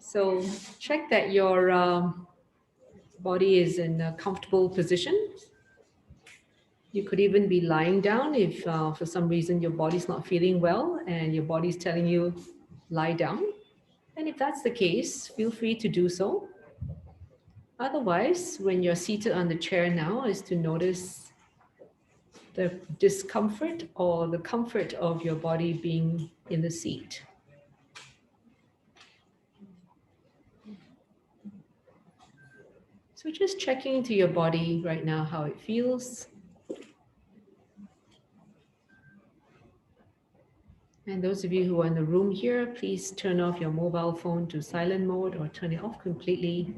So check that your body is in a comfortable position. You could even be lying down if for some reason your body's not feeling well and your body's telling you lie down. And if that's the case, feel free to do so. Otherwise, when you're seated on the chair now, is to notice the discomfort or the comfort of your body being in the seat. So just checking into your body right now, how it feels. And those of you who are in the room here, please turn off your mobile phone to silent mode or turn it off completely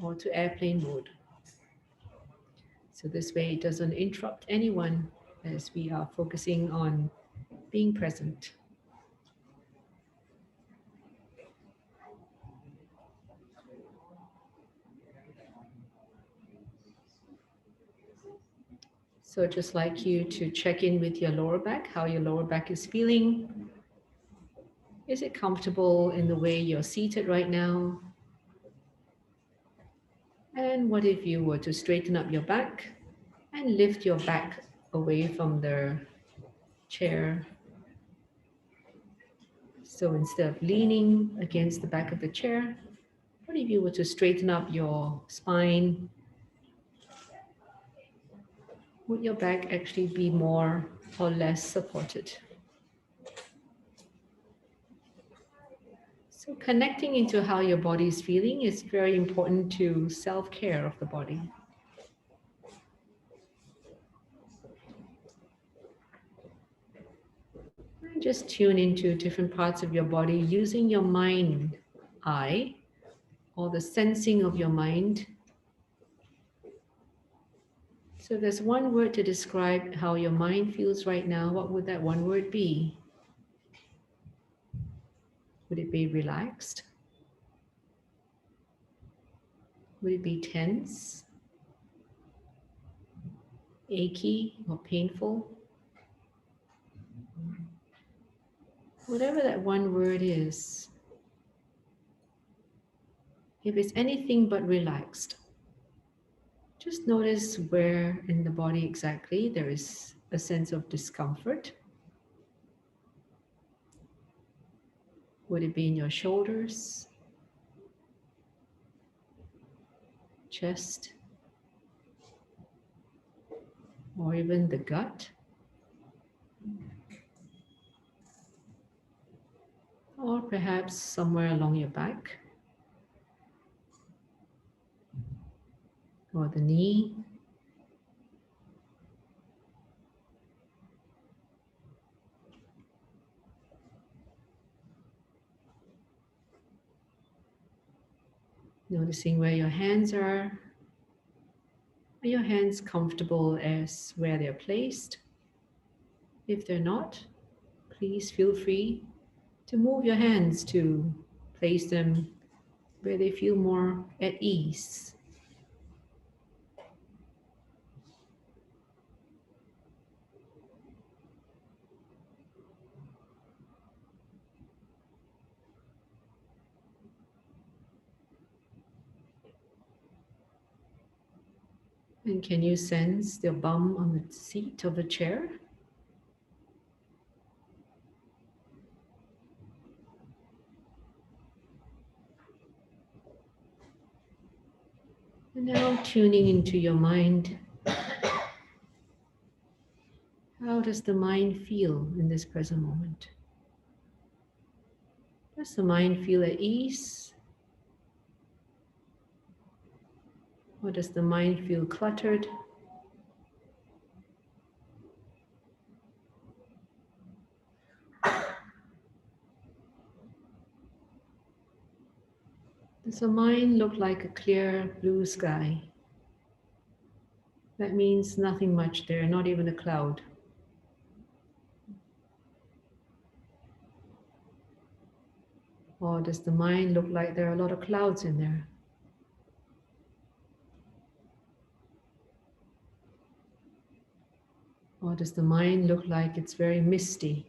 or to airplane mode. So this way it doesn't interrupt anyone as we are focusing on being present. So I'd just like you to check in with your lower back, how your lower back is feeling. Is it comfortable in the way you're seated right now? And what if you were to straighten up your back and lift your back away from the chair? So instead of leaning against the back of the chair, what if you were to straighten up your spine? Would your back actually be more or less supported? So connecting into how your body is feeling is very important to self-care of the body. And just tune into different parts of your body using your mind eye or the sensing of your mind. So if there's one word to describe how your mind feels right now, what would that one word be? Would it be relaxed? Would it be tense, achy, or painful? Whatever that one word is, if it's anything but relaxed, just notice where in the body exactly there is a sense of discomfort. Would it be in your shoulders, chest, or even the gut? Or perhaps somewhere along your back, or the knee. Noticing where your hands are. Are your hands comfortable as where they're placed? If they're not, please feel free to move your hands to place them where they feel more at ease. And can you sense your bum on the seat of the chair? And now tuning into your mind. How does the mind feel in this present moment? Does the mind feel at ease? Or does the mind feel cluttered? Does the mind look like a clear blue sky? That means nothing much there, not even a cloud. Or does the mind look like there are a lot of clouds in there? Or does the mind look like it's very misty?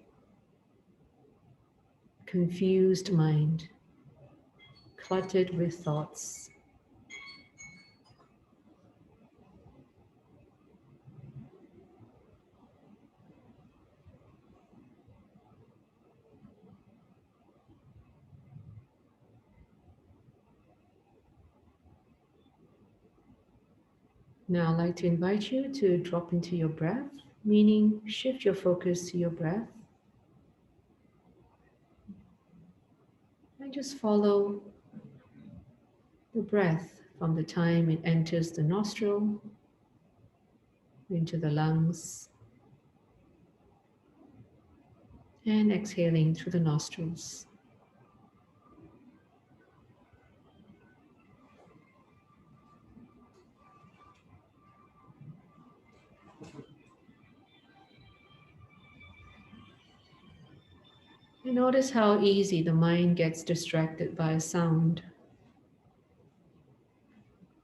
Confused mind. cluttered with thoughts. Now I'd like to invite you to drop into your breath, meaning shift your focus to your breath. And just follow the breath from the time it enters the nostril into the lungs and exhaling through the nostrils. And notice how easy the mind gets distracted by a sound.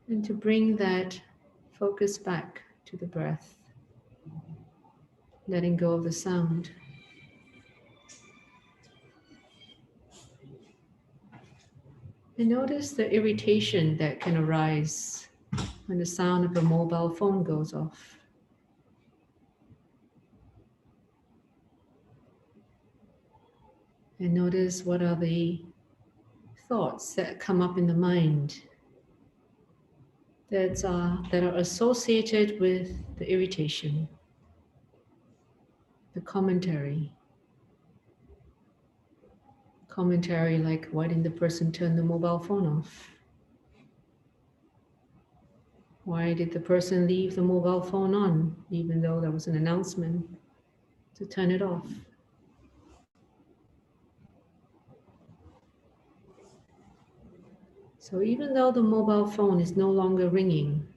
And to bring that focus back to the breath, letting go of the sound. And notice the irritation that can arise when the sound of a mobile phone goes off. And notice what are the thoughts that come up in the mind that are associated with the irritation, the commentary like, why didn't the person turn the mobile phone off? Why did the person leave the mobile phone on, even though there was an announcement to turn it off? So even though the mobile phone is no longer ringing,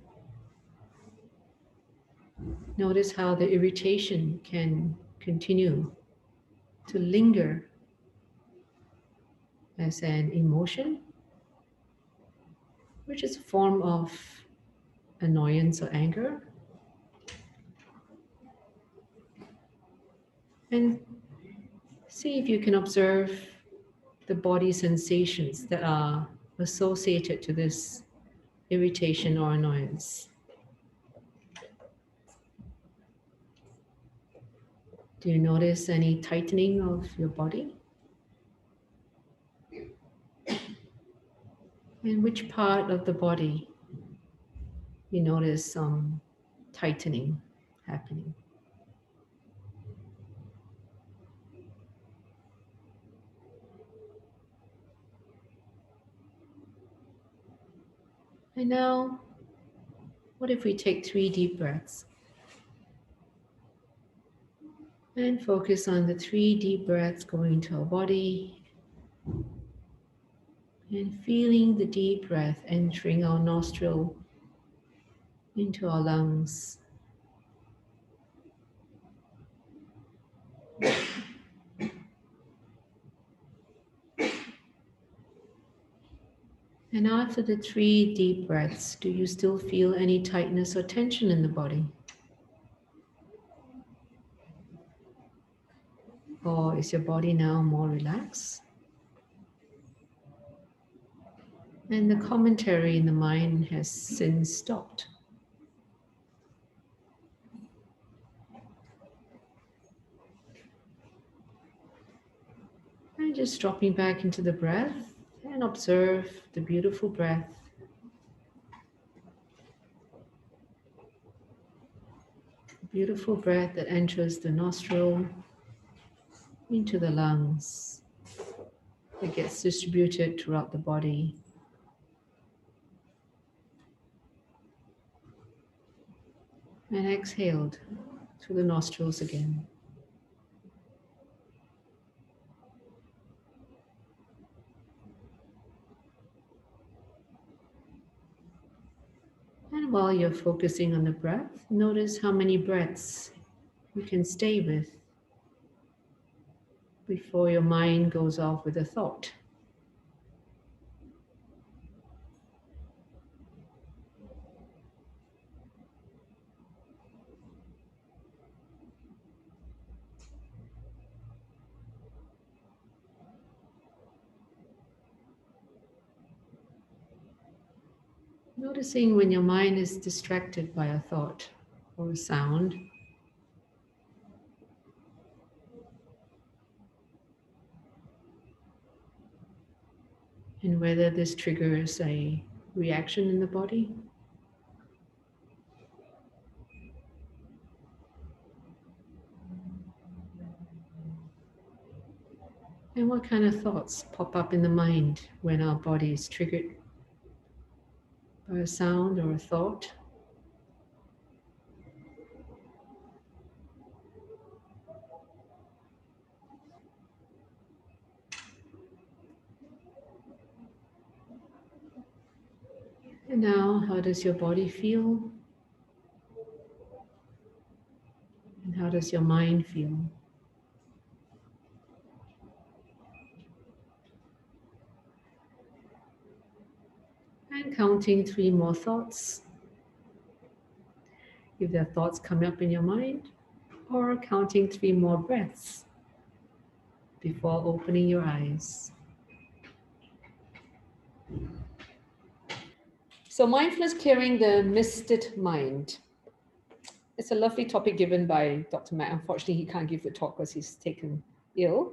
notice how the irritation can continue to linger as an emotion, which is a form of annoyance or anger. And see if you can observe the body sensations that are associated to this irritation or annoyance. Do you notice any tightening of your body? And which part of the body you notice some tightening happening? And now, what if we take 3 deep breaths? And focus on the 3 deep breaths going into our body. And feeling the deep breath entering our nostril into our lungs. And after the 3 deep breaths, do you still feel any tightness or tension in the body? Or is your body now more relaxed? And the commentary in the mind has since stopped. And just dropping back into the breath and observe the beautiful breath. Beautiful breath that enters the nostril into the lungs. It gets distributed throughout the body. And exhaled through the nostrils again. And while you're focusing on the breath, notice how many breaths you can stay with before your mind goes off with a thought. Noticing when your mind is distracted by a thought or a sound. And whether this triggers a reaction in the body. And what kind of thoughts pop up in the mind when our body is triggered by a sound or a thought? And now, how does your body feel? And how does your mind feel? And counting 3 more thoughts. If there are thoughts coming up in your mind, or counting 3 more breaths before opening your eyes. So mindfulness clearing the misted mind. It's a lovely topic given by Dr. Matt. Unfortunately, he can't give the talk because he's taken ill.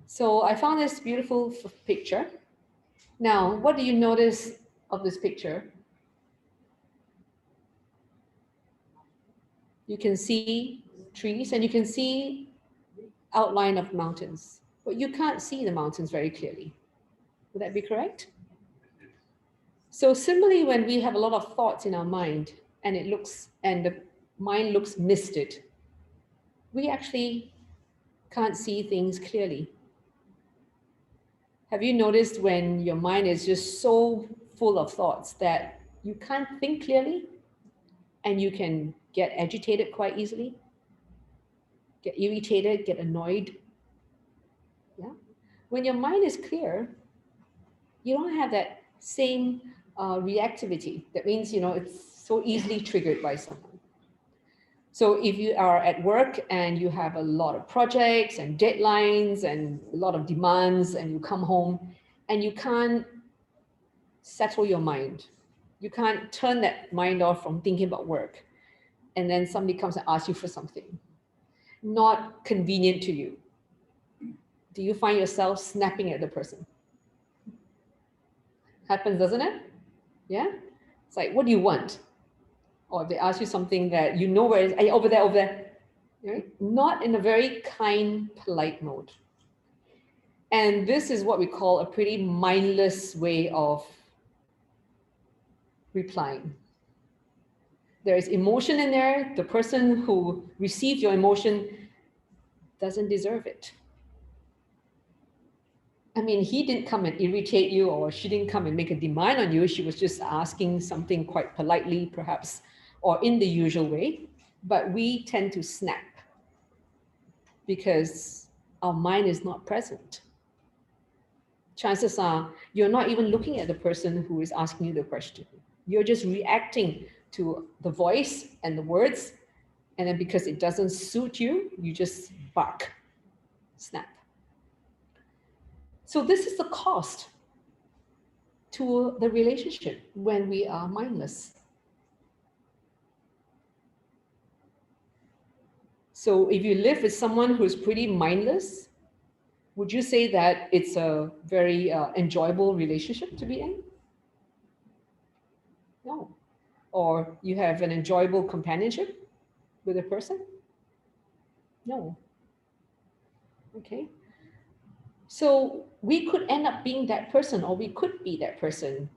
So I found this beautiful picture. Now, what do you notice of this picture? You can see trees and you can see outline of mountains, but you can't see the mountains very clearly. Would that be correct? So similarly, when we have a lot of thoughts in our mind and the mind looks misted, we actually can't see things clearly. Have you noticed when your mind is just so full of thoughts that you can't think clearly and you can get agitated quite easily, get irritated, get annoyed? Yeah. When your mind is clear, you don't have that same reactivity. That means, it's so easily triggered by someone. So if you are at work and you have a lot of projects and deadlines and a lot of demands and you come home and you can't settle your mind, you can't turn that mind off from thinking about work, and then somebody comes and asks you for something not convenient to you, do you find yourself snapping at the person? Happens, doesn't it? Yeah. It's like, what do you want? Or if they ask you something that you know where it is, hey, over there, over there. Right? Not in a very kind, polite mode. And this is what we call a pretty mindless way of replying. There is emotion in there. The person who received your emotion doesn't deserve it. I mean, he didn't come and irritate you, or she didn't come and make a demand on you. She was just asking something quite politely, perhaps, or in the usual way. But we tend to snap because our mind is not present. Chances are you're not even looking at the person who is asking you the question. You're just reacting to the voice and the words. And then because it doesn't suit you, you just bark, snap. So this is the cost to the relationship when we are mindless. So if you live with someone who's pretty mindless, would you say that it's a very enjoyable relationship to be in? No. Or you have an enjoyable companionship with a person? No. Okay. So we could end up being that person, or we could be that person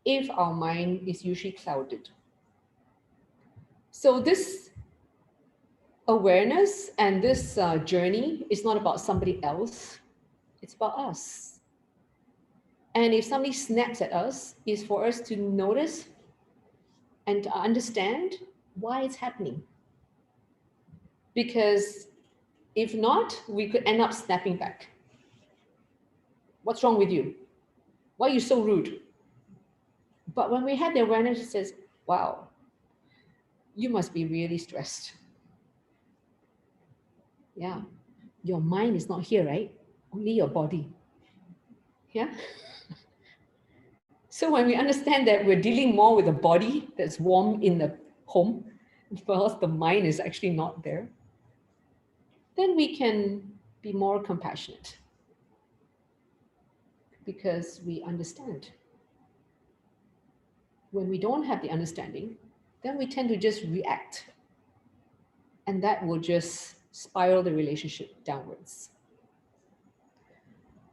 if our mind is usually clouded. So this awareness and this journey is not about somebody else, it's about us. And if somebody snaps at us, is for us to notice and to understand why it's happening. Because if not, we could end up snapping back. What's wrong with you? Why are you so rude? But when we have the awareness, it says, wow, you must be really stressed. Yeah. Your mind is not here, right? Only your body. Yeah. So when we understand that we're dealing more with a body that's warm in the home, whilst the mind is actually not there, then we can be more compassionate because we understand. When we don't have the understanding, then we tend to just react. And that will just spiral the relationship downwards.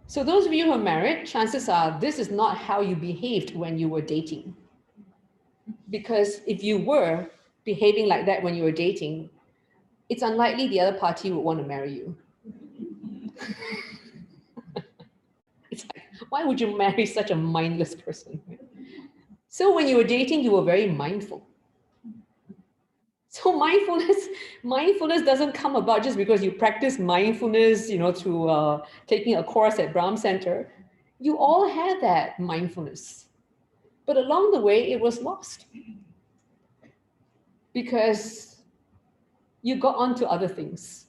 So those of you who are married, chances are this is not how you behaved when you were dating. Because if you were behaving like that when you were dating, it's unlikely the other party would want to marry you. It's like, why would you marry such a mindless person? So when you were dating, you were very mindful. So mindfulness doesn't come about just because you practice mindfulness, through taking a course at Brahm Center. You all had that mindfulness, but along the way, it was lost because you got onto other things.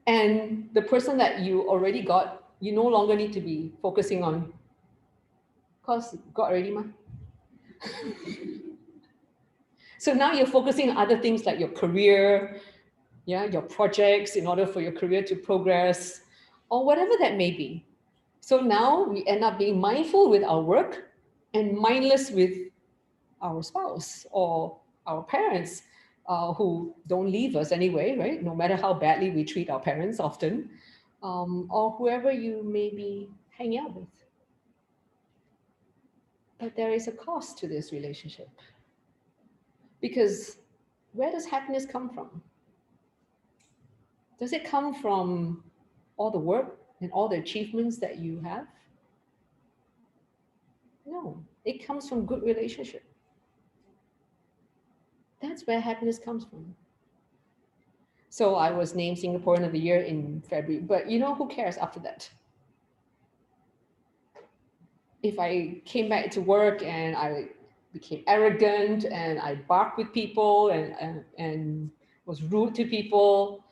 And the person that you already got, you no longer need to be focusing on, because got already, ma. So now you're focusing on other things like your career, your projects in order for your career to progress, or whatever that may be. So now we end up being mindful with our work and mindless with our spouse or our parents, who don't leave us anyway, right? No matter how badly we treat our parents often, or whoever you may be hanging out with. But there is a cost to this relationship. Because where does happiness come from? Does it come from all the work and all the achievements that you have? No, it comes from good relationship. That's where happiness comes from. So I was named Singaporean of the Year in February, but who cares after that? If I came back to work and I became arrogant and I barked with people and was rude to people,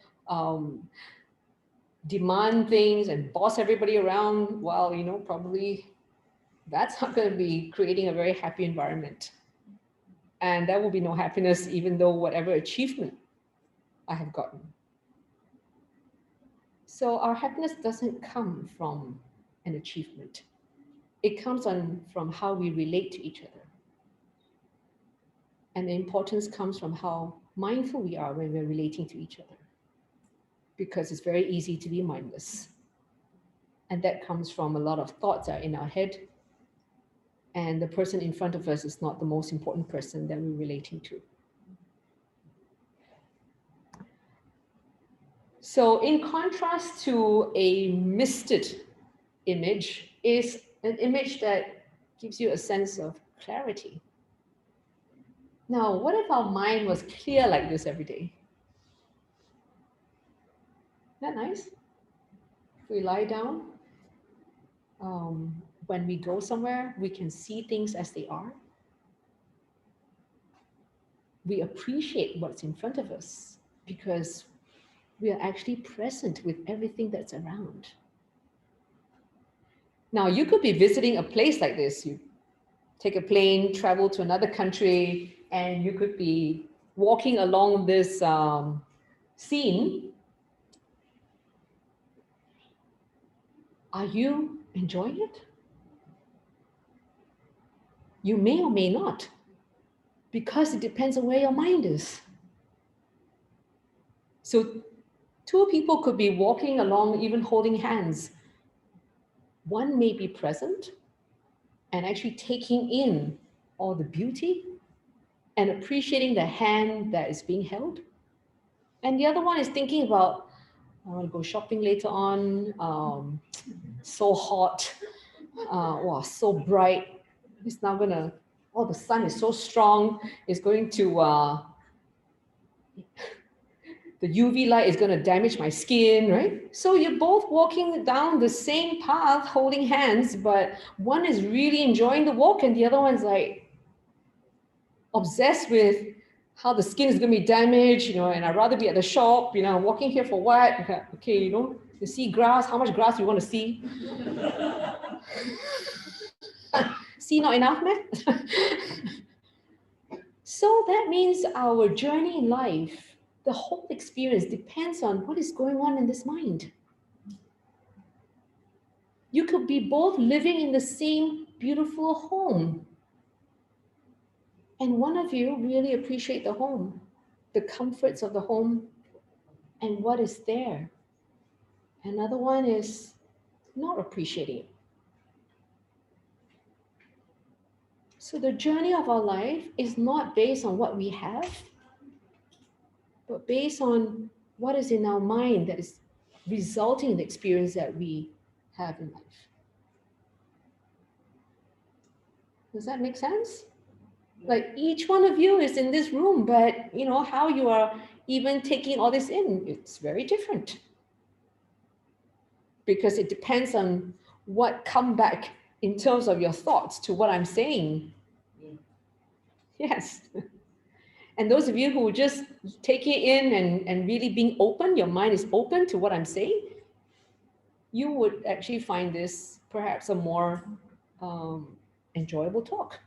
demand things and boss everybody around, well, probably that's not going to be creating a very happy environment. And there will be no happiness, even though whatever achievement I have gotten. So our happiness doesn't come from an achievement. It comes from how we relate to each other. And the importance comes from how mindful we are when we're relating to each other. Because it's very easy to be mindless. And that comes from a lot of thoughts that are in our head. And the person in front of us is not the most important person that we're relating to. So in contrast to a misted image is an image that gives you a sense of clarity. Now, what if our mind was clear like this every day? Isn't that nice? If we lie down, when we go somewhere, we can see things as they are. We appreciate what's in front of us because we are actually present with everything that's around. Now, you could be visiting a place like this. You take a plane, travel to another country, and you could be walking along this scene. Are you enjoying it? You may or may not, because it depends on where your mind is. So two people could be walking along, even holding hands. One may be present and actually taking in all the beauty and appreciating the hand that is being held. And the other one is thinking about, I want to go shopping later on, so hot, wow, so bright. It's now gonna, the sun is so strong, it's going to, the UV light is gonna damage my skin, right? So you're both walking down the same path, holding hands, but one is really enjoying the walk and the other one's like obsessed with how the skin is gonna be damaged, and I'd rather be at the shop, I'm walking here for what? Okay, You see grass, how much grass you want to see? See not enough, man? So that means our journey in life, the whole experience depends on what is going on in this mind. You could be both living in the same beautiful home, and one of you really appreciate the home, the comforts of the home, and what is there. Another one is not appreciating it. So the journey of our life is not based on what we have, but based on what is in our mind that is resulting in the experience that we have in life. Does that make sense? Like each one of you is in this room, but how you are even taking all this in, it's very different. Because it depends on what come back in terms of your thoughts to what I'm saying. Yes. And those of you who just take it in and really being open, your mind is open to what I'm saying, you would actually find this perhaps a more enjoyable talk.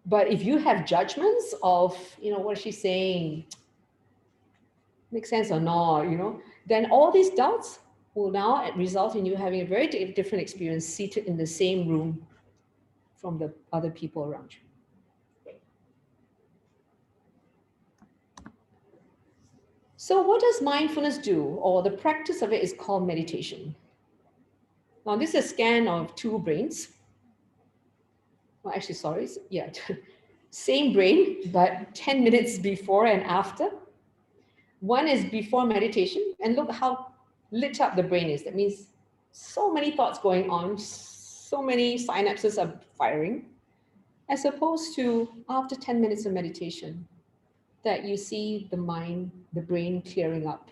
But if you have judgments of, what is she saying? Makes sense or not, then all these doubts will now result in you having a very different experience seated in the same room from the other people around you. So what does mindfulness do? Or the practice of it is called meditation. Now this is a scan of two brains. Well, actually, sorry, yeah, same brain, but 10 minutes before and after. One is before meditation, and look how lit up the brain is. That means so many thoughts going on, so many synapses are firing, as opposed to after 10 minutes of meditation, that you see the mind, the brain clearing up,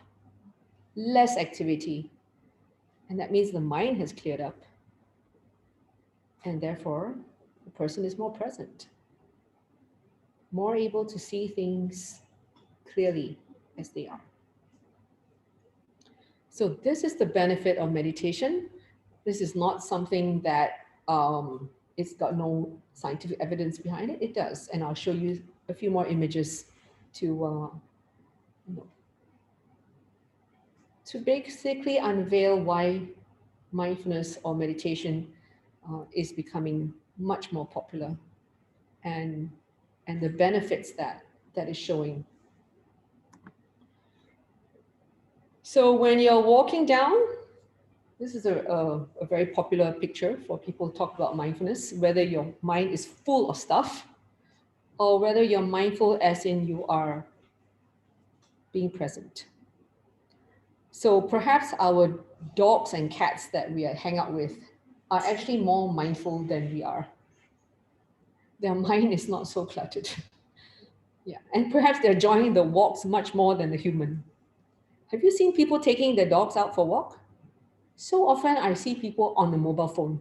less activity. And that means the mind has cleared up. And therefore, the person is more present, more able to see things clearly as they are. So this is the benefit of meditation. This is not something that it's got no scientific evidence behind it. It does. And I'll show you a few more images to basically unveil why mindfulness or meditation is becoming much more popular, and the benefits that is showing. So when you're walking down, this is a very popular picture for people who talk about mindfulness, whether your mind is full of stuff or whether you're mindful as in you are being present. So perhaps our dogs and cats that we hang out with are actually more mindful than we are. Their mind is not so cluttered. Yeah, and perhaps they're enjoying the walks much more than the human. Have you seen people taking their dogs out for a walk? So often I see people on the mobile phone.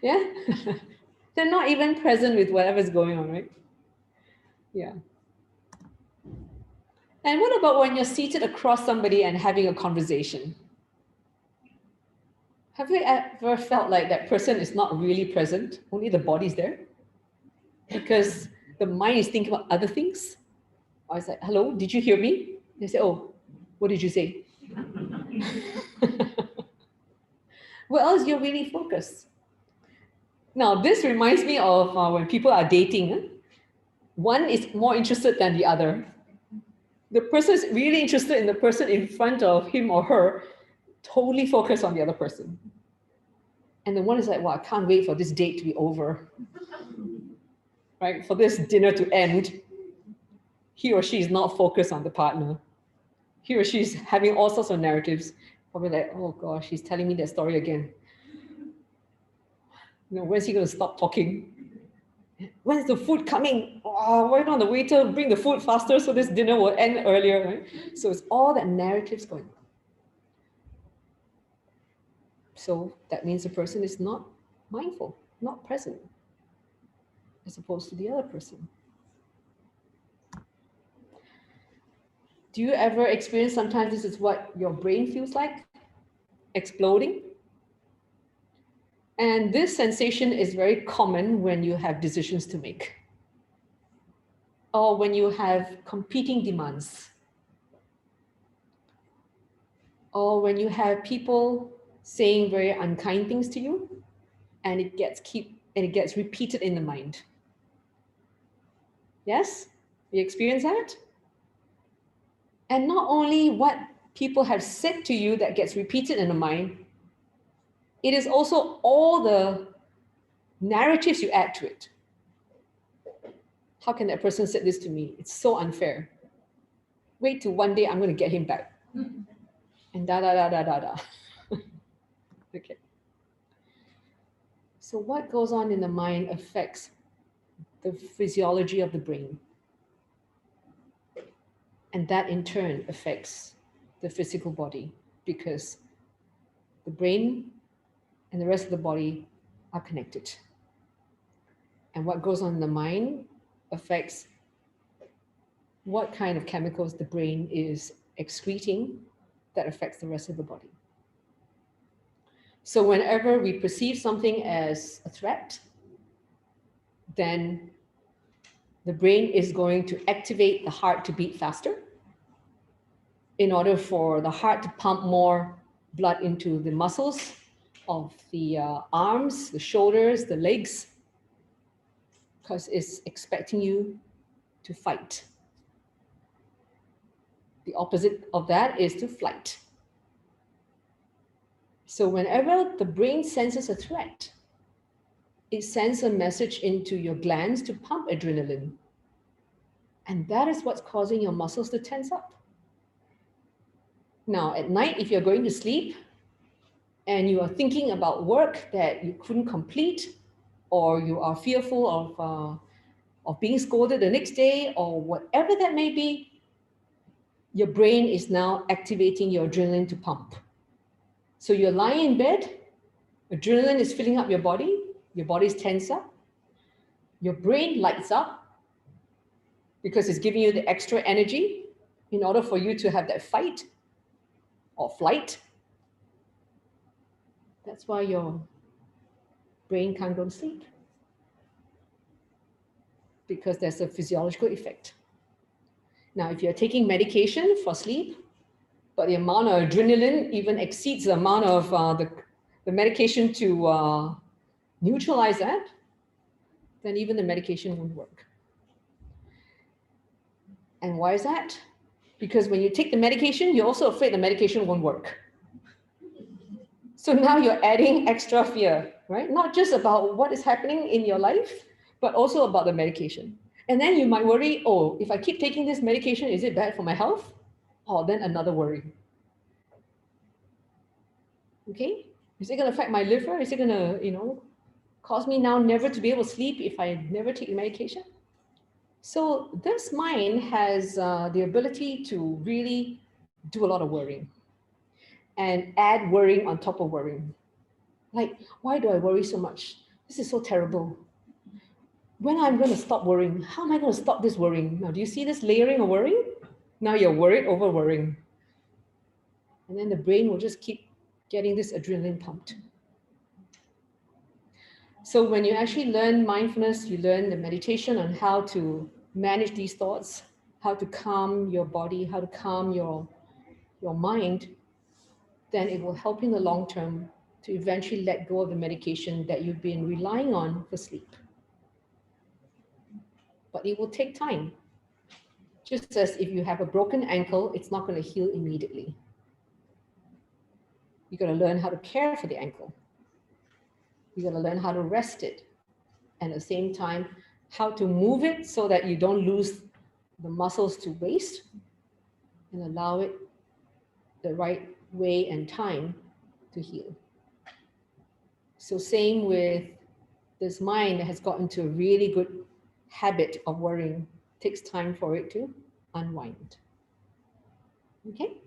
Yeah, they're not even present with whatever's going on, right? Yeah. And what about when you're seated across somebody and having a conversation? Have you ever felt like that person is not really present, only the body's there? Because the mind is thinking about other things? I was like, hello, did you hear me? They say, oh, what did you say? Well, else you're really focused. Now, this reminds me of when people are dating. One is more interested than the other. The person is really interested in the person in front of him or her, totally focused on the other person. And the one is like, well, I can't wait for this date to be over, right? For this dinner to end. He or she is not focused on the partner. He or she is having all sorts of narratives. Probably like, oh gosh, he's telling me that story again. When's he going to stop talking? When's the food coming? Oh, why don't the waiter bring the food faster so this dinner will end earlier, right? So it's all that narratives going on. So that means the person is not mindful, not present, as opposed to the other person. Do you ever experience sometimes this is what your brain feels like? Exploding? And this sensation is very common when you have decisions to make, or when you have competing demands, or when you have people saying very unkind things to you, and it gets repeated in the mind. Yes, you experience that? And not only what people have said to you that gets repeated in the mind, it is also all the narratives you add to it. How can that person say this to me? It's so unfair. Wait till one day I'm going to get him back. And da da da da da da. Okay. So what goes on in the mind affects the physiology of the brain. And that in turn affects the physical body, because the brain and the rest of the body are connected. And what goes on in the mind affects what kind of chemicals the brain is excreting that affects the rest of the body. So whenever we perceive something as a threat, then the brain is going to activate the heart to beat faster in order for the heart to pump more blood into the muscles of the arms, the shoulders, the legs, because it's expecting you to fight. The opposite of that is to flight. So whenever the brain senses a threat, it sends a message into your glands to pump adrenaline. And that is what's causing your muscles to tense up. Now, at night, if you're going to sleep and you are thinking about work that you couldn't complete, or you are fearful of being scolded the next day, or whatever that may be, your brain is now activating your adrenaline to pump. So you're lying in bed, adrenaline is filling up your body's tense up, your brain lights up because it's giving you the extra energy in order for you to have that fight or flight. That's why your brain can't go to sleep, because there's a physiological effect. Now, if you're taking medication for sleep, but the amount of adrenaline even exceeds the amount of the medication to neutralize that, then even the medication won't work. And why is that? Because when you take the medication, you're also afraid the medication won't work. So now you're adding extra fear, right? Not just about what is happening in your life, but also about the medication. And then you might worry, oh, if I keep taking this medication, is it bad for my health? Oh, then another worry. Okay, is it going to affect my liver? Is it going to, cause me now never to be able to sleep if I never take the medication? So this mind has the ability to really do a lot of worrying and add worrying on top of worrying. Like, why do I worry so much? This is so terrible. When I'm going to stop worrying? How am I going to stop this worrying? Now, do you see this layering of worrying? Now you're worried over worrying. And then the brain will just keep getting this adrenaline pumped. So when you actually learn mindfulness, you learn the meditation on how to manage these thoughts, how to calm your body, how to calm your mind, then it will help in the long term to eventually let go of the medication that you've been relying on for sleep. But it will take time. Just as if you have a broken ankle, it's not going to heal immediately. You're going to learn how to care for the ankle. You're going to learn how to rest it. And at the same time, how to move it so that you don't lose the muscles to waste, and allow it the right way and time to heal. So same with this mind that has gotten to a really good habit of worrying. It takes time for it to unwind. Okay?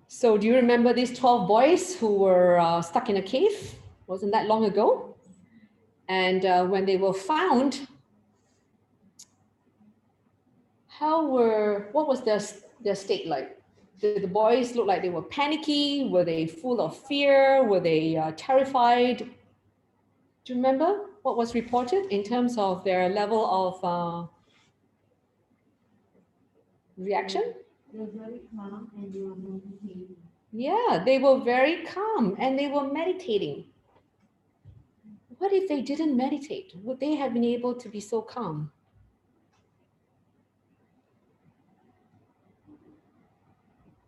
So do you remember these 12 boys who were stuck in a cave? Wasn't that long ago? And when they were found, what was their state like? Did the boys look like they were panicky? Were they full of fear? Were they terrified? Do you remember what was reported in terms of their level of reaction? They were very calm and they were meditating. Yeah, they were very calm and they were meditating. What if they didn't meditate? Would they have been able to be so calm?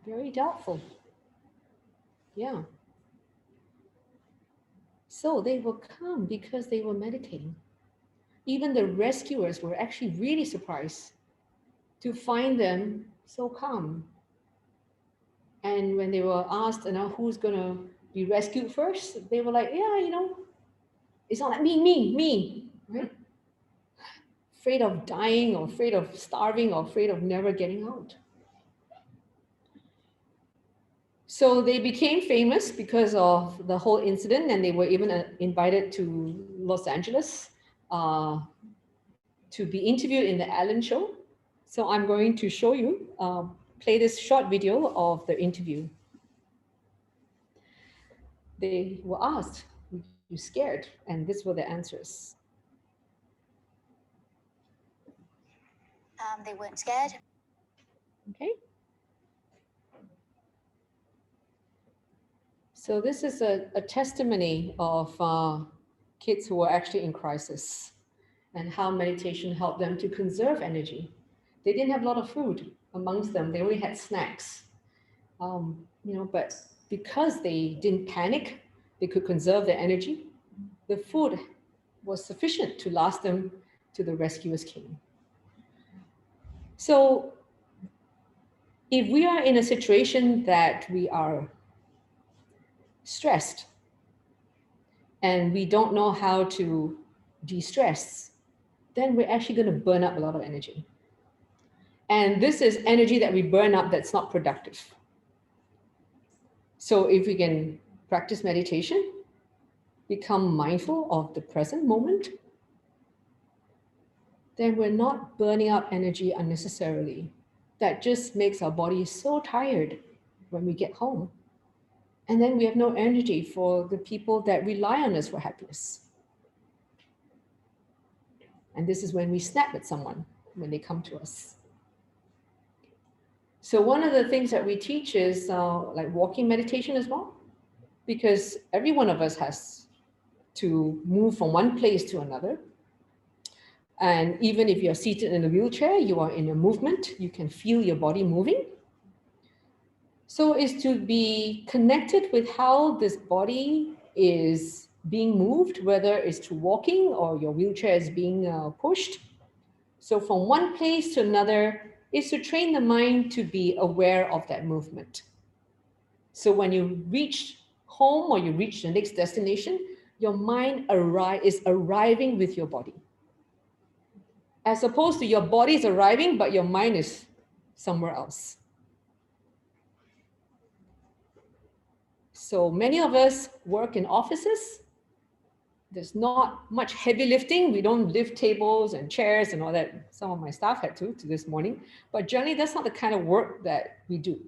Very doubtful. Yeah. So they were calm because they were meditating. Even the rescuers were actually really surprised to find them so calm. And when they were asked, who's going to be rescued first, they were like, yeah, it's not like me, right? Afraid of dying or afraid of starving or afraid of never getting out. So they became famous because of the whole incident, and they were even invited to Los Angeles to be interviewed in the Ellen Show. So I'm going to show you, play this short video of the interview. They were asked, "Were you scared?" And these were the answers. They weren't scared. Okay. So this is a testimony of kids who were actually in crisis and how meditation helped them to conserve energy. They didn't have a lot of food amongst them. They only had snacks. But because they didn't panic, they could conserve their energy. The food was sufficient to last them till the rescuers came. So if we are in a situation that we are stressed and we don't know how to de-stress, then we're actually going to burn up a lot of energy. And this is energy that we burn up that's not productive. So if we can practice meditation, become mindful of the present moment, then we're not burning up energy unnecessarily. That just makes our body so tired when we get home. And then we have no energy for the people that rely on us for happiness. And this is when we snap at someone when they come to us. So one of the things that we teach is like walking meditation as well, because every one of us has to move from one place to another. And even if you're seated in a wheelchair, you are in a movement, you can feel your body moving. So is to be connected with how this body is being moved, whether it's through walking or your wheelchair is being pushed. So from one place to another is to train the mind to be aware of that movement. So when you reach home or you reach the next destination, your mind is arriving with your body. As opposed to your body is arriving, but your mind is somewhere else. So many of us work in offices. There's not much heavy lifting. We don't lift tables and chairs and all that. Some of my staff had to this morning. But generally, that's not the kind of work that we do.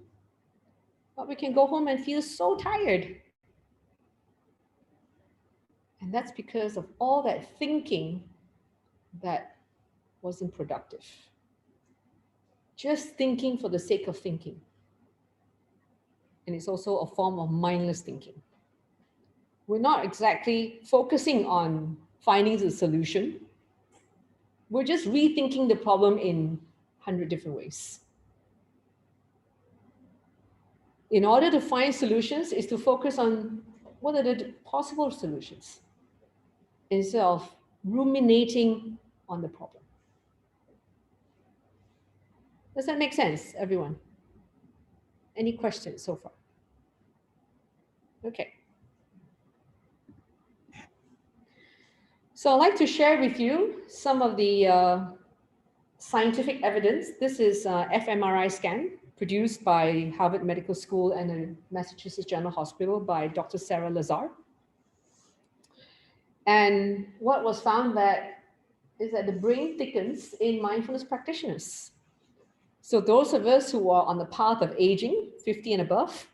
But we can go home and feel so tired. And that's because of all that thinking that wasn't productive. Just thinking for the sake of thinking. And it's also a form of mindless thinking. We're not exactly focusing on finding the solution. We're just rethinking the problem in 100 different ways. In order to find solutions is to focus on what are the possible solutions instead of ruminating on the problem. Does that make sense, everyone? Any questions so far? Okay. So I'd like to share with you some of the scientific evidence. This is fMRI scan produced by Harvard Medical School and the Massachusetts General Hospital by Dr. Sarah Lazar. And what was found is that the brain thickens in mindfulness practitioners. So those of us who are on the path of aging, 50 and above,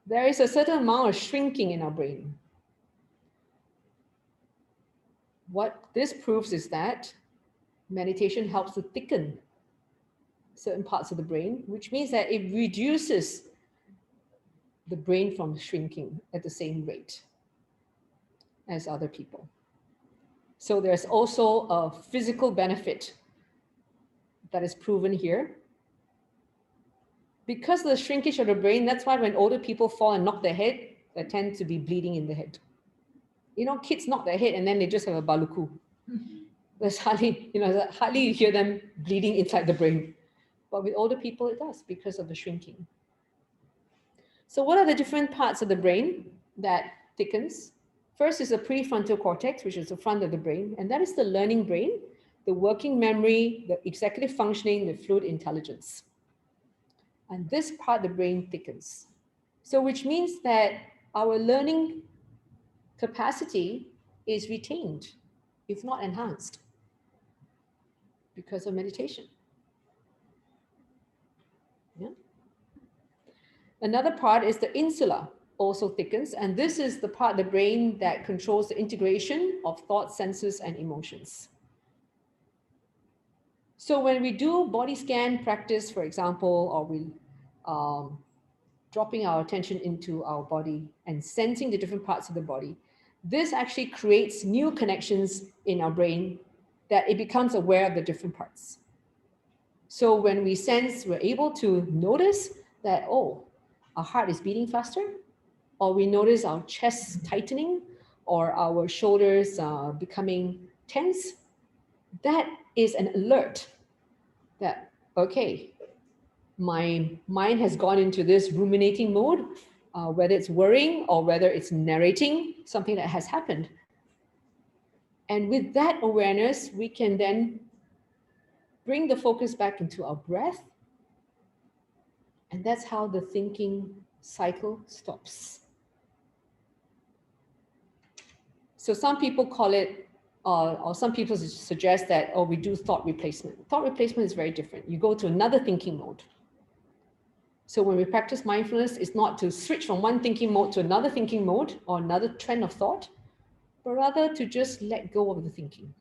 there is a certain amount of shrinking in our brain. What this proves is that meditation helps to thicken certain parts of the brain, which means that it reduces the brain from shrinking at the same rate as other people. So there's also a physical benefit that is proven here. Because of the shrinkage of the brain, that's why when older people fall and knock their head, there tend to be bleeding in the head. You know, kids knock their head and then they just have a baluku. There's hardly, hardly you hear them bleeding inside the brain. But with older people, it does because of the shrinking. So what are the different parts of the brain that thickens? First is the prefrontal cortex, which is the front of the brain, and that is the learning brain, the working memory, the executive functioning, the fluid intelligence. And this part of the brain thickens. So which means that our learning capacity is retained, if not enhanced, because of meditation. Yeah. Another part is the insula, also thickens, and this is the part of the brain that controls the integration of thoughts, senses, and emotions. So when we do body scan practice, for example, or we dropping our attention into our body and sensing the different parts of the body, this actually creates new connections in our brain that it becomes aware of the different parts. So when we sense, we're able to notice that, oh, our heart is beating faster, or we notice our chest tightening, or our shoulders becoming tense. That is an alert that, okay, my mind has gone into this ruminating mode, whether it's worrying or whether it's narrating something that has happened. And with that awareness, we can then bring the focus back into our breath. And that's how the thinking cycle stops. So some people call it, or some people suggest that, oh, we do thought replacement. Thought replacement is very different. You go to another thinking mode. So when we practice mindfulness, it's not to switch from one thinking mode to another thinking mode or another trend of thought, but rather to just let go of the thinking.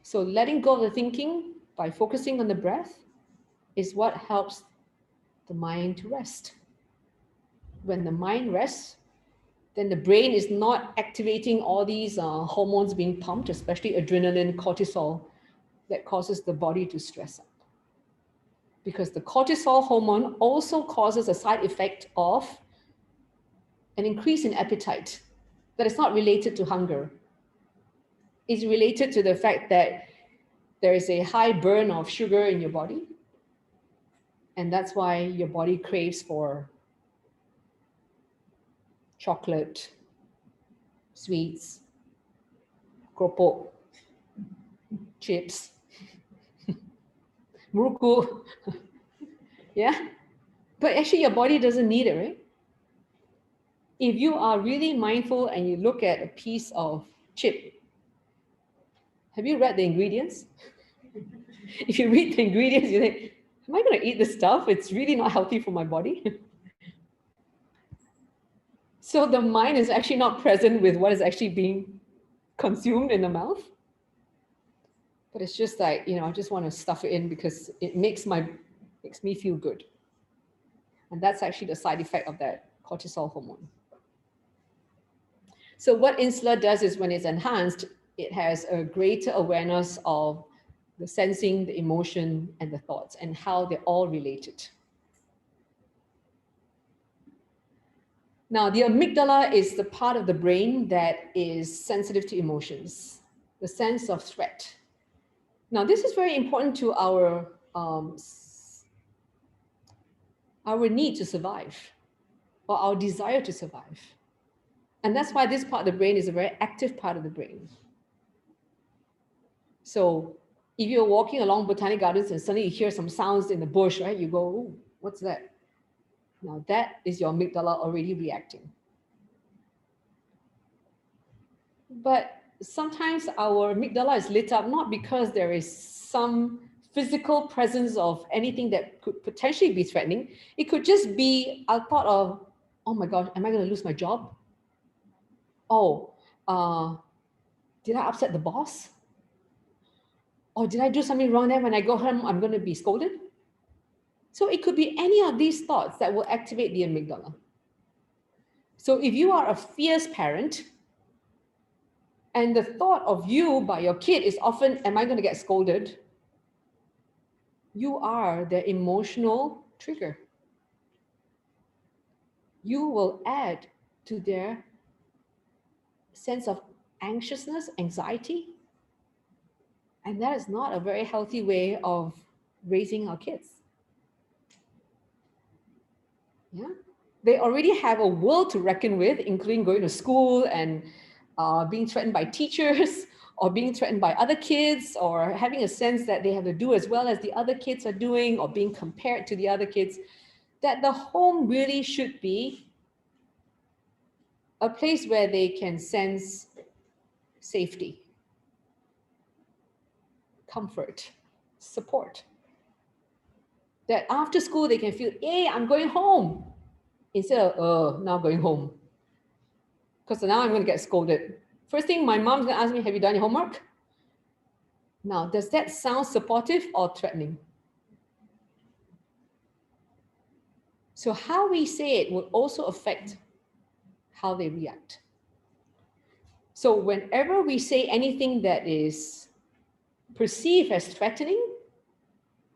So letting go of the thinking by focusing on the breath is what helps the mind to rest. When the mind rests, then the brain is not activating all these hormones being pumped, especially adrenaline, cortisol, that causes the body to stress up. Because the cortisol hormone also causes a side effect of an increase in appetite that is not related to hunger. It's related to the fact that there is a high burn of sugar in your body. And that's why your body craves for chocolate, sweets, keropok, chips, muruku. Yeah? But actually your body doesn't need it, right? If you are really mindful and you look at a piece of chip, have you read the ingredients? If you read the ingredients, you think, am I going to eat this stuff? It's really not healthy for my body. So the mind is actually not present with what is actually being consumed in the mouth. But it's just like, I just want to stuff it in because it makes me feel good. And that's actually the side effect of that cortisol hormone. So what insula does is when it's enhanced, it has a greater awareness of the sensing, the emotion, and the thoughts, and how they're all related. Now, the amygdala is the part of the brain that is sensitive to emotions, the sense of threat. Now, this is very important to our need to survive, or our desire to survive. And that's why this part of the brain is a very active part of the brain. So if you're walking along Botanic Gardens and suddenly you hear some sounds in the bush, right? You go, oh, what's that? Now that is your amygdala already reacting. But sometimes our amygdala is lit up not because there is some physical presence of anything that could potentially be threatening. It could just be a thought of, oh my gosh, am I going to lose my job? Oh, did I upset the boss? Or did I do something wrong there? When I go home, I'm going to be scolded. So it could be any of these thoughts that will activate the amygdala. So if you are a fierce parent, and the thought of you by your kid is often, am I going to get scolded? You are their emotional trigger. You will add to their sense of anxiousness, anxiety. And that is not a very healthy way of raising our kids. Yeah. They already have a world to reckon with, including going to school and being threatened by teachers or being threatened by other kids, or having a sense that they have to do as well as the other kids are doing, or being compared to the other kids. That the home really should be a place where they can sense safety, comfort, support. That after school they can feel, hey, I'm going home, instead of, now going home. Because now I'm going to get scolded. First thing my mom's going to ask me, have you done your homework? Now, does that sound supportive or threatening? So how we say it will also affect how they react. So whenever we say anything that is perceived as threatening,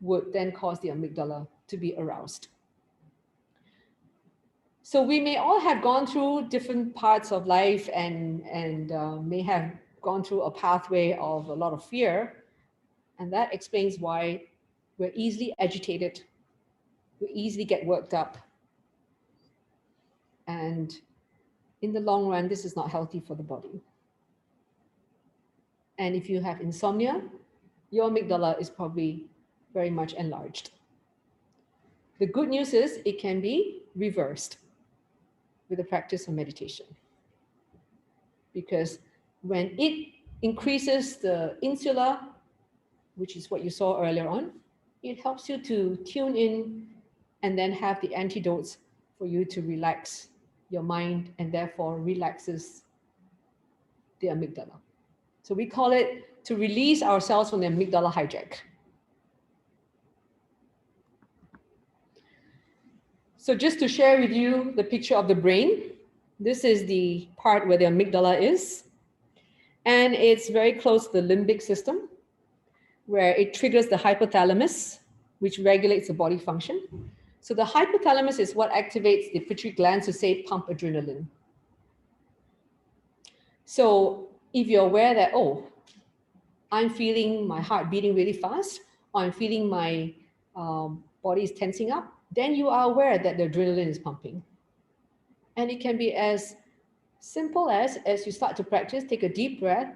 would then cause the amygdala to be aroused. So we may all have gone through different parts of life and may have gone through a pathway of a lot of fear. And that explains why we're easily agitated. We easily get worked up. And in the long run, this is not healthy for the body. And if you have insomnia, your amygdala is probably very much enlarged. The good news is it can be reversed with the practice of meditation. Because when it increases the insula, which is what you saw earlier on, it helps you to tune in and then have the antidotes for you to relax your mind, and therefore relaxes the amygdala. So we call it to release ourselves from the amygdala hijack. So just to share with you the picture of the brain, this is the part where the amygdala is. And it's very close to the limbic system, where it triggers the hypothalamus, which regulates the body function. So the hypothalamus is what activates the pituitary glands to say pump adrenaline. So if you're aware that, oh, I'm feeling my heart beating really fast, or I'm feeling my body is tensing up, then you are aware that the adrenaline is pumping. And it can be as simple as you start to practice, take a deep breath,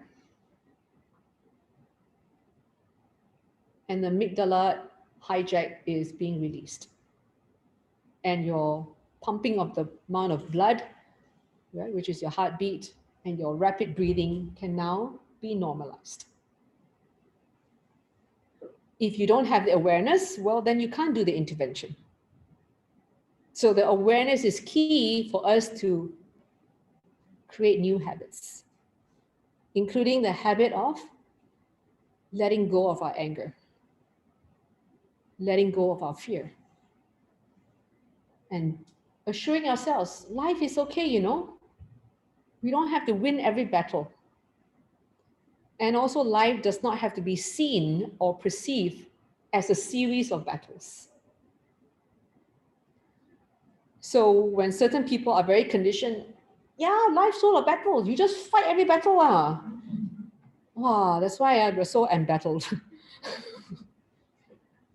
and the amygdala hijack is being released. And your pumping of the amount of blood, right, which is your heartbeat, and your rapid breathing can now be normalized. If you don't have the awareness, well, then you can't do the intervention. So the awareness is key for us to create new habits, including the habit of letting go of our anger, letting go of our fear, and assuring ourselves, life is okay, you know. We don't have to win every battle. And also, life does not have to be seen or perceived as a series of battles. So when certain people are very conditioned, yeah, life's full of battles. You just fight every battle. Wow, that's why we're so embattled.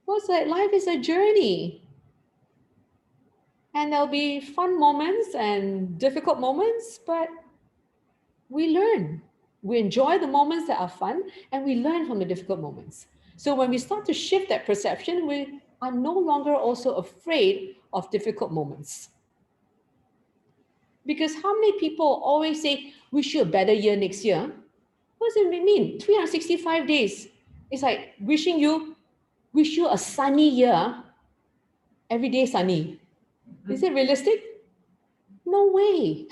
Well, it's like life is a journey. And there'll be fun moments and difficult moments, but we learn. We enjoy the moments that are fun, and we learn from the difficult moments. So when we start to shift that perception, we are no longer also afraid of difficult moments. Because how many people always say, wish you a better year next year? What does it mean? 365 days. It's like wish you a sunny year, every day sunny. Is it realistic? No way.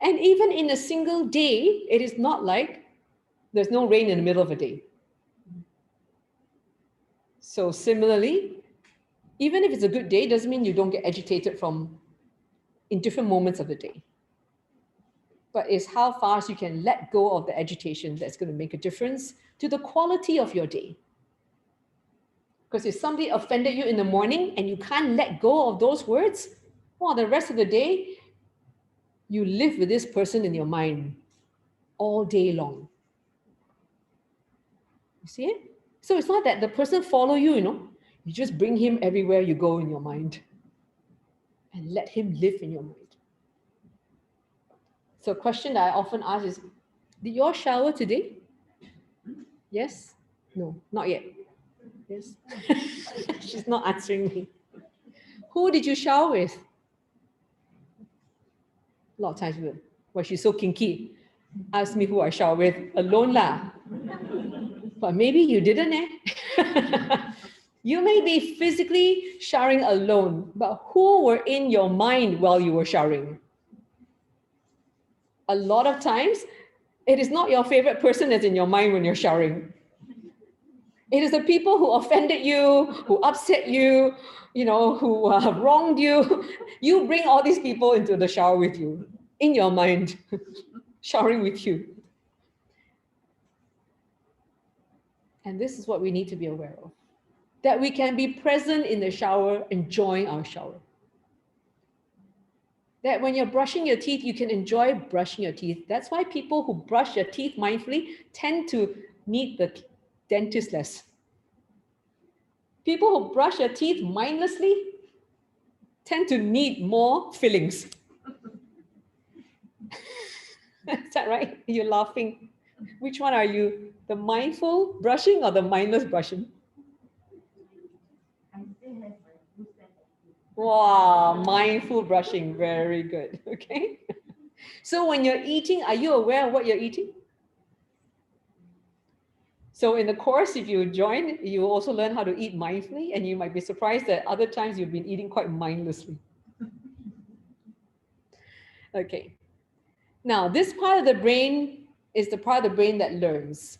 And even in a single day, it is not like there's no rain in the middle of a day. So similarly, even if it's a good day, doesn't mean you don't get agitated in different moments of the day. But it's how fast you can let go of the agitation that's going to make a difference to the quality of your day. Because if somebody offended you in the morning and you can't let go of those words, well, the rest of the day, you live with this person in your mind all day long. You see it? So it's not that the person follow you, you just bring him everywhere you go in your mind and let him live in your mind. So a question that I often ask is, did you all shower today? Yes? No, not yet. Yes? She's not answering me. Who did you shower with? A lot of times, well, she's so kinky. Ask me who I shower with. Alone lah. But maybe you didn't, You may be physically showering alone, but who were in your mind while you were showering? A lot of times, it is not your favorite person that's in your mind when you're showering. It is the people who offended you, who upset you, who wronged you. You bring all these people into the shower with you, in your mind, showering with you. And this is what we need to be aware of. That we can be present in the shower, enjoying our shower. That when you're brushing your teeth, you can enjoy brushing your teeth. That's why people who brush their teeth mindfully tend to need the dentist less. People who brush their teeth mindlessly tend to need more fillings. Is that right? You're laughing. Which one are you? The mindful brushing or the mindless brushing? I still have my good set of teeth. Wow, mindful brushing. Very good. Okay. So when you're eating, are you aware of what you're eating? So in the course, if you join, you also learn how to eat mindfully, and you might be surprised that other times you've been eating quite mindlessly. Okay. Now, this part of the brain is the part of the brain that learns.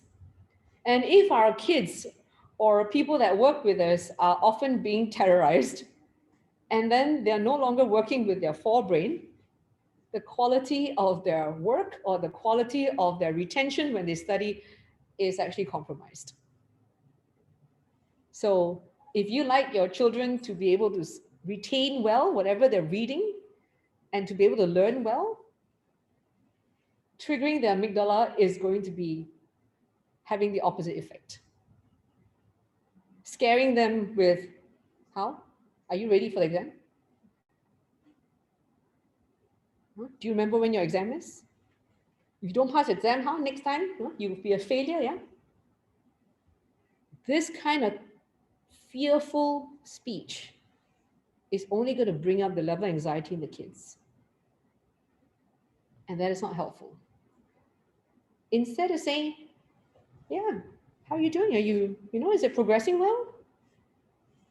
And if our kids or people that work with us are often being terrorized, and then they're no longer working with their forebrain, the quality of their work or the quality of their retention when they study is actually compromised. So if you like your children to be able to retain well whatever they're reading and to be able to learn well, triggering the amygdala is going to be having the opposite effect. Scaring them with, how? Are you ready for the exam? Do you remember when your exam is? If you don't pass the exam, how? Next time, you'll be a failure, yeah? This kind of fearful speech is only going to bring up the level of anxiety in the kids. And that is not helpful. Instead of saying, yeah, how are you doing? Are you, is it progressing well?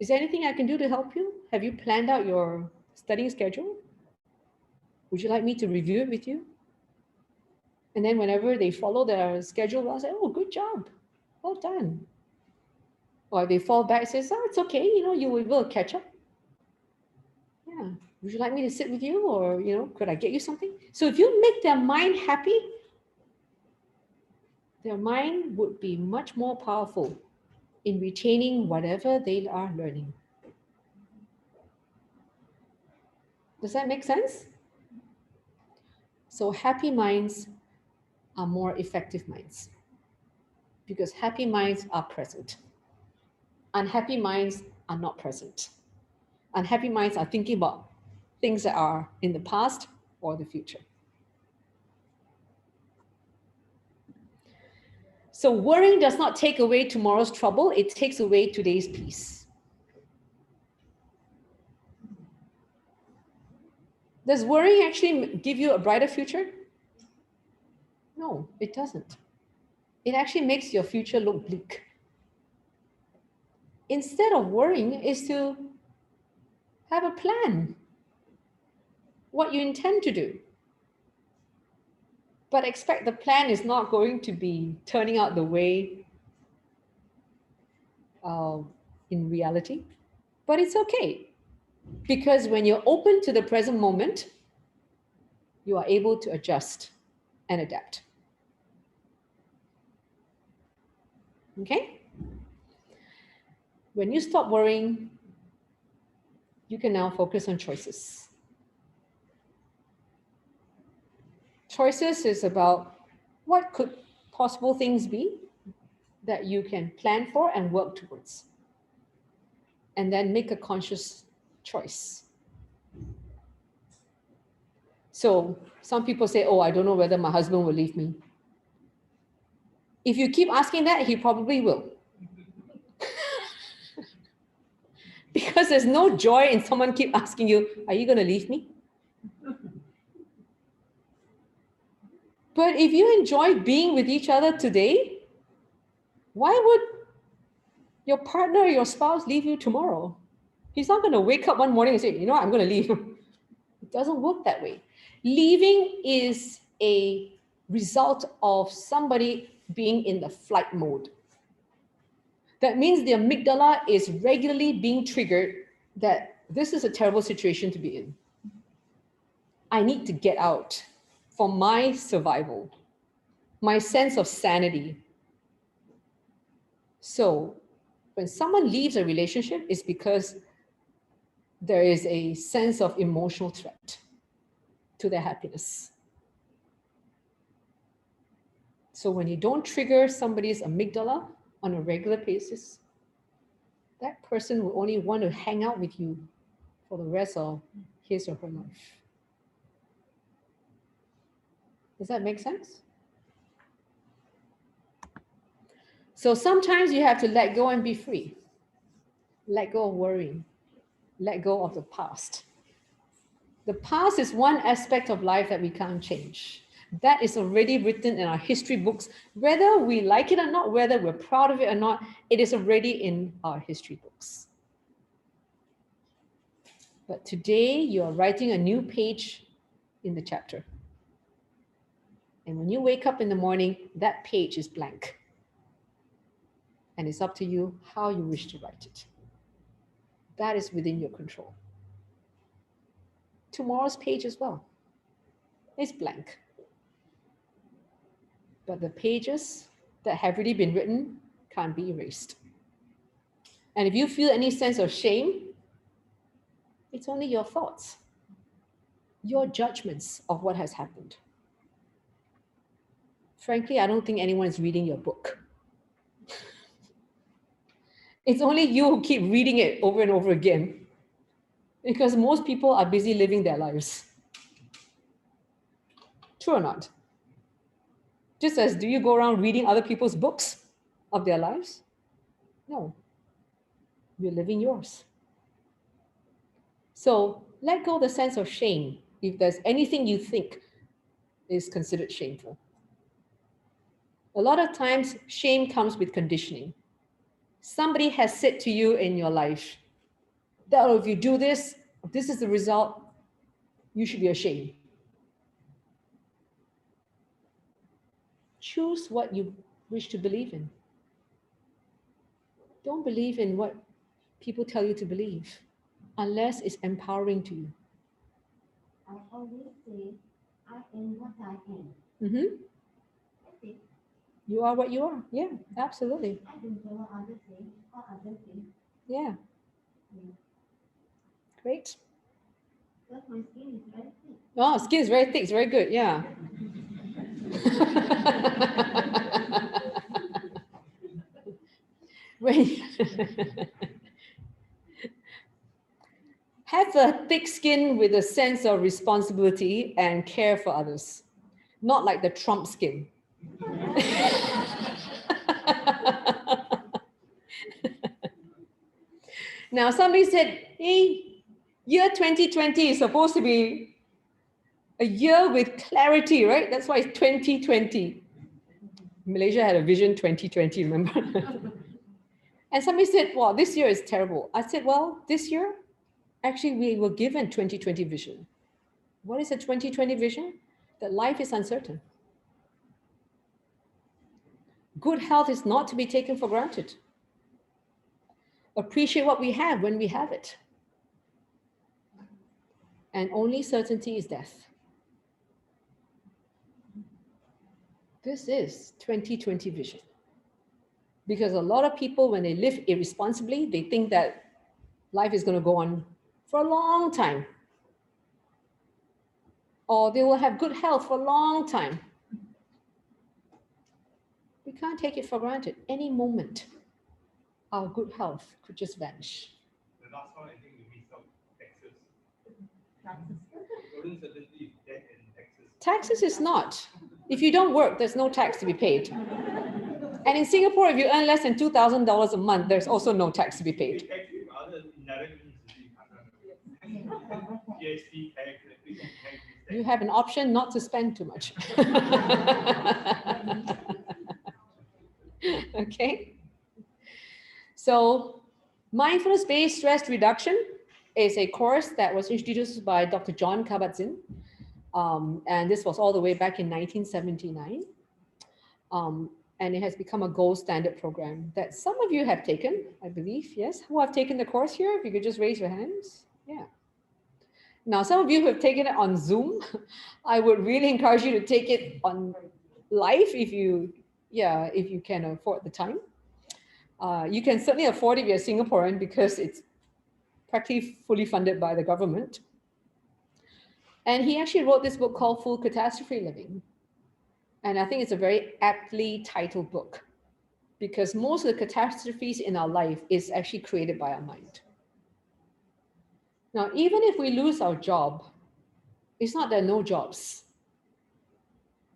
Is there anything I can do to help you? Have you planned out your studying schedule? Would you like me to review it with you? And then whenever they follow their schedule, I'll say, oh, good job. Well done. Or they fall back and says, oh, it's okay. You will catch up. Yeah. Would you like me to sit with you? Or, could I get you something? So if you make their mind happy, their mind would be much more powerful in retaining whatever they are learning. Does that make sense? So happy minds are more effective minds because happy minds are present. Unhappy minds are not present. Unhappy minds are thinking about things that are in the past or the future. So worrying does not take away tomorrow's trouble, it takes away today's peace. Does worrying actually give you a brighter future? No, it doesn't. It actually makes your future look bleak. Instead of worrying is to have a plan, what you intend to do. But expect the plan is not going to be turning out the way in reality. But it's okay, because when you're open to the present moment, you are able to adjust and adapt. Okay? When you stop worrying, you can now focus on choices. Choices is about what could possible things be that you can plan for and work towards, and then make a conscious choice. So some people say, oh, I don't know whether my husband will leave me. If you keep asking that, he probably will. Because there's no joy in someone keep asking you, are you going to leave me? But if you enjoy being with each other today, why would your partner or your spouse leave you tomorrow? He's not going to wake up one morning and say, you know what, I'm going to leave. It doesn't work that way. Leaving is a result of somebody being in the flight mode. That means the amygdala is regularly being triggered that this is a terrible situation to be in. I need to get out for my survival, my sense of sanity. So when someone leaves a relationship, it's because there is a sense of emotional threat to their happiness. So when you don't trigger somebody's amygdala on a regular basis, that person will only want to hang out with you for the rest of his or her life. Does that make sense? So sometimes you have to let go and be free. Let go of worrying. Let go of the past. The past is one aspect of life that we can't change. That is already written in our history books. Whether we like it or not, whether we're proud of it or not, it is already in our history books. But today you are writing a new page in the chapter. And when you wake up in the morning, that page is blank. And it's up to you how you wish to write it. That is within your control. Tomorrow's page as well is blank. But the pages that have already been written can't be erased. And if you feel any sense of shame, it's only your thoughts, your judgments of what has happened. Frankly, I don't think anyone is reading your book. It's only you who keep reading it over and over again, because most people are busy living their lives. True or not? Just as, do you go around reading other people's books of their lives? No. You're living yours. So let go of the sense of shame if there's anything you think is considered shameful. A lot of times, shame comes with conditioning. Somebody has said to you in your life that, oh, if you do this, this is the result, you should be ashamed. Choose what you wish to believe in. Don't believe in what people tell you to believe, unless it's empowering to you. I always say, I am what I am. Mm-hmm. That's it. You are what you are. Yeah, absolutely. I don't care what others say or others think. Yeah. Yeah. Great. Because my skin is very thick. Oh, skin is very thick. It's very good. Yeah. When have a thick skin with a sense of responsibility and care for others, not like the Trump skin. Now, somebody said, hey, year 2020 is supposed to be A year with clarity, right? That's why it's 2020. Malaysia had a vision 2020, remember? And somebody said, well, this year is terrible. I said, well, this year, actually, we were given 2020 vision. What is a 2020 vision? That life is uncertain. Good health is not to be taken for granted. Appreciate what we have when we have it. And only certainty is death. This is 2020 vision. Because a lot of people, when they live irresponsibly, they think that life is going to go on for a long time. Or they will have good health for a long time. We can't take it for granted. Any moment, our good health could just vanish. The last one, I think we missed out taxes. Golden certainty is debt and taxes. Taxes is not. If you don't work, there's no tax to be paid. And in Singapore, if you earn less than $2,000 a month, there's also no tax to be paid. You have an option not to spend too much. Okay. So mindfulness-based stress reduction is a course that was introduced by Dr. Jon Kabat-Zinn. And this was all the way back in 1979. And it has become a gold standard program that some of you have taken, I believe, yes? Who have taken the course here? If you could just raise your hands. Yeah. Now, some of you who have taken it on Zoom, I would really encourage you to take it on live if you can afford the time. You can certainly afford it if you're Singaporean because it's practically fully funded by the government. And he actually wrote this book called Full Catastrophe Living. And I think it's a very aptly titled book because most of the catastrophes in our life is actually created by our mind. Now, even if we lose our job, it's not there are no jobs.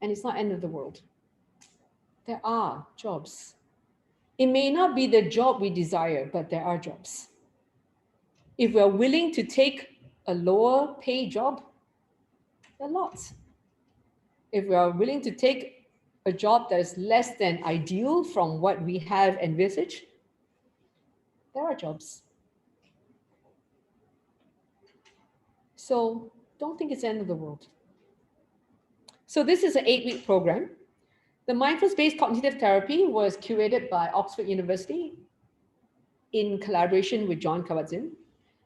And it's not end of the world. There are jobs. It may not be the job we desire, but there are jobs. If we're willing to take a lower pay job, there are lots. If we are willing to take a job that is less than ideal from what we have envisaged, there are jobs. So don't think it's the end of the world. So this is an 8-week program. The mindfulness-based cognitive therapy was curated by Oxford University in collaboration with Jon Kabat-Zinn,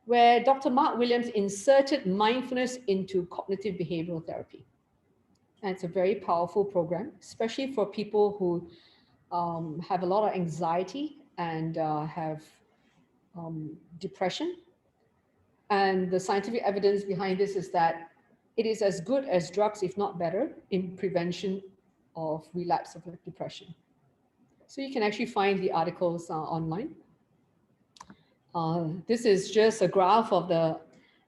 where Dr. Mark Williams inserted mindfulness into cognitive behavioral therapy. And it's a very powerful program, especially for people who have a lot of anxiety and have depression. And the scientific evidence behind this is that it is as good as drugs, if not better, in prevention of relapse of depression. So you can actually find the articles online. This is just a graph of the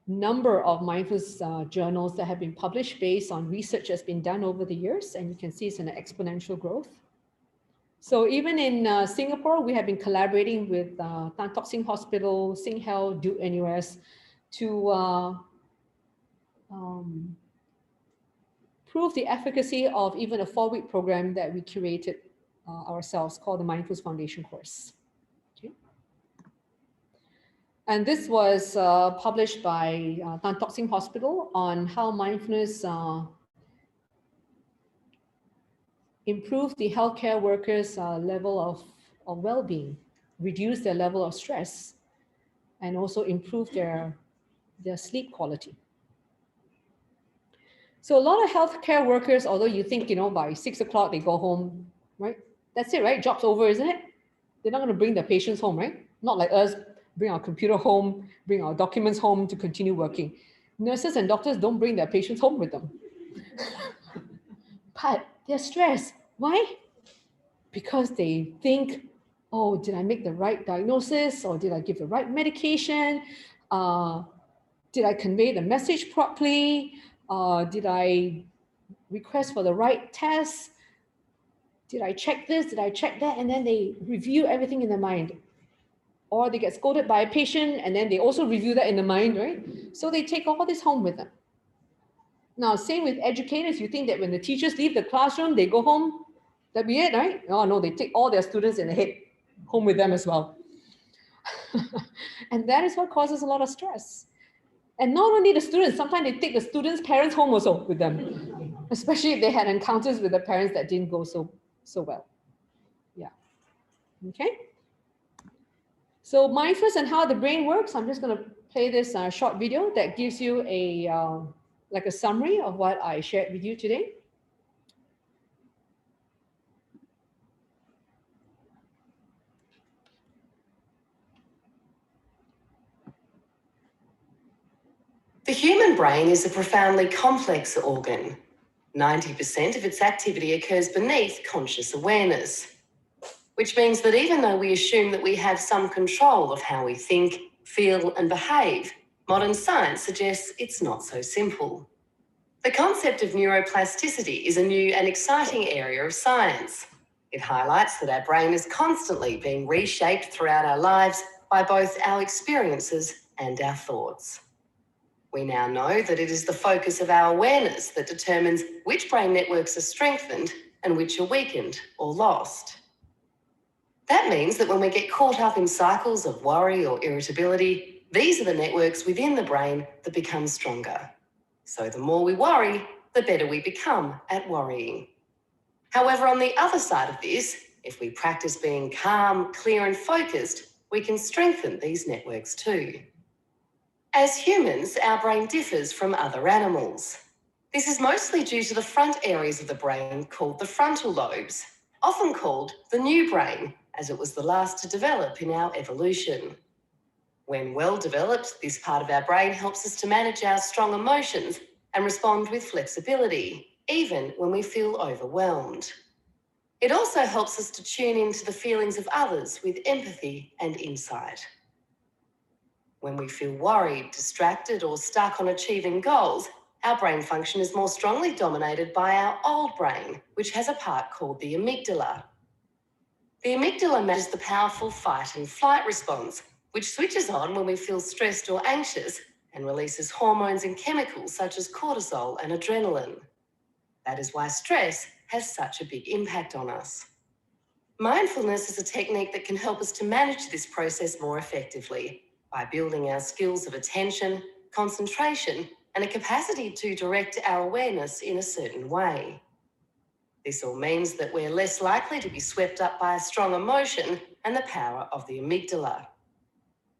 number of mindfulness journals that have been published based on research that's been done over the years. And you can see it's an exponential growth. So even in Singapore, we have been collaborating with Tan Tock Seng Hospital, SingHealth, Duke NUS to prove the efficacy of even a 4-week program that we curated ourselves called the Mindfulness Foundation course. Okay. And this was published by Tan Tock Seng Hospital on how mindfulness improved the healthcare workers' level of well-being, reduced their level of stress, and also improved their sleep quality. So a lot of healthcare workers, although you think, by 6 o'clock they go home, right? That's it, right? Job's over, isn't it? They're not going to bring their patients home, right? Not like us, bring our computer home, bring our documents home to continue working. Nurses and doctors don't bring their patients home with them. But they're stressed. Why? Because they think, oh, did I make the right diagnosis? Or did I give the right medication? Did I convey the message properly? Did I request for the right test? Did I check this? Did I check that? And then they review everything in their mind. Or they get scolded by a patient and then they also review that in the mind, right? So they take all this home with them. Now, same with educators. You think that when the teachers leave the classroom, they go home, that'd be it, right? Oh no, they take all their students in the head home with them as well. And that is what causes a lot of stress. And not only the students, sometimes they take the students' parents home also with them, especially if they had encounters with the parents that didn't go so well. Yeah. Okay. So mindfulness and how the brain works. I'm just going to play this short video that gives you a like a summary of what I shared with you today. The human brain is a profoundly complex organ. 90% of its activity occurs beneath conscious awareness, which means that even though we assume that we have some control of how we think, feel, and behave, modern science suggests it's not so simple. The concept of neuroplasticity is a new and exciting area of science. It highlights that our brain is constantly being reshaped throughout our lives by both our experiences and our thoughts. We now know that it is the focus of our awareness that determines which brain networks are strengthened and which are weakened or lost. That means that when we get caught up in cycles of worry or irritability, these are the networks within the brain that become stronger. So the more we worry, the better we become at worrying. However, on the other side of this, if we practice being calm, clear, and focused, we can strengthen these networks too. As humans, our brain differs from other animals. This is mostly due to the front areas of the brain called the frontal lobes, often called the new brain, as it was the last to develop in our evolution. When well developed, this part of our brain helps us to manage our strong emotions and respond with flexibility, even when we feel overwhelmed. It also helps us to tune into the feelings of others with empathy and insight. When we feel worried, distracted, or stuck on achieving goals, our brain function is more strongly dominated by our old brain, which has a part called the amygdala. The amygdala manages the powerful fight and flight response, which switches on when we feel stressed or anxious and releases hormones and chemicals such as cortisol and adrenaline. That is why stress has such a big impact on us. Mindfulness is a technique that can help us to manage this process more effectively by building our skills of attention, concentration, and a capacity to direct our awareness in a certain way. This all means that we're less likely to be swept up by a strong emotion and the power of the amygdala.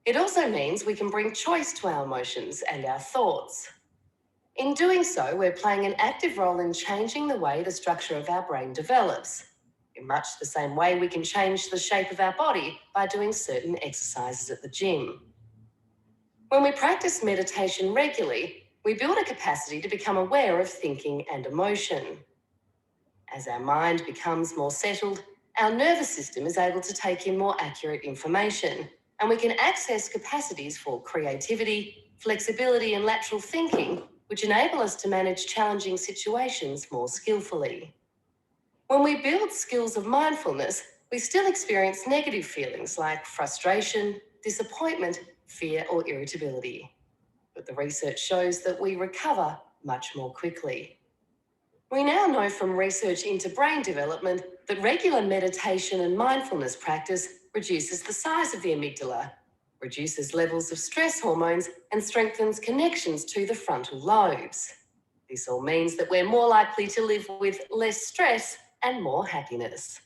It also means we can bring choice to our emotions and our thoughts. In doing so, we're playing an active role in changing the way the structure of our brain develops, in much the same way we can change the shape of our body by doing certain exercises at the gym. When we practice meditation regularly, we build a capacity to become aware of thinking and emotion. As our mind becomes more settled, our nervous system is able to take in more accurate information, and we can access capacities for creativity, flexibility, and lateral thinking, which enable us to manage challenging situations more skillfully. When we build skills of mindfulness, we still experience negative feelings like frustration, disappointment, fear, or irritability. But the research shows that we recover much more quickly. We now know from research into brain development that regular meditation and mindfulness practice reduces the size of the amygdala, reduces levels of stress hormones, and strengthens connections to the frontal lobes. This all means that we're more likely to live with less stress and more happiness.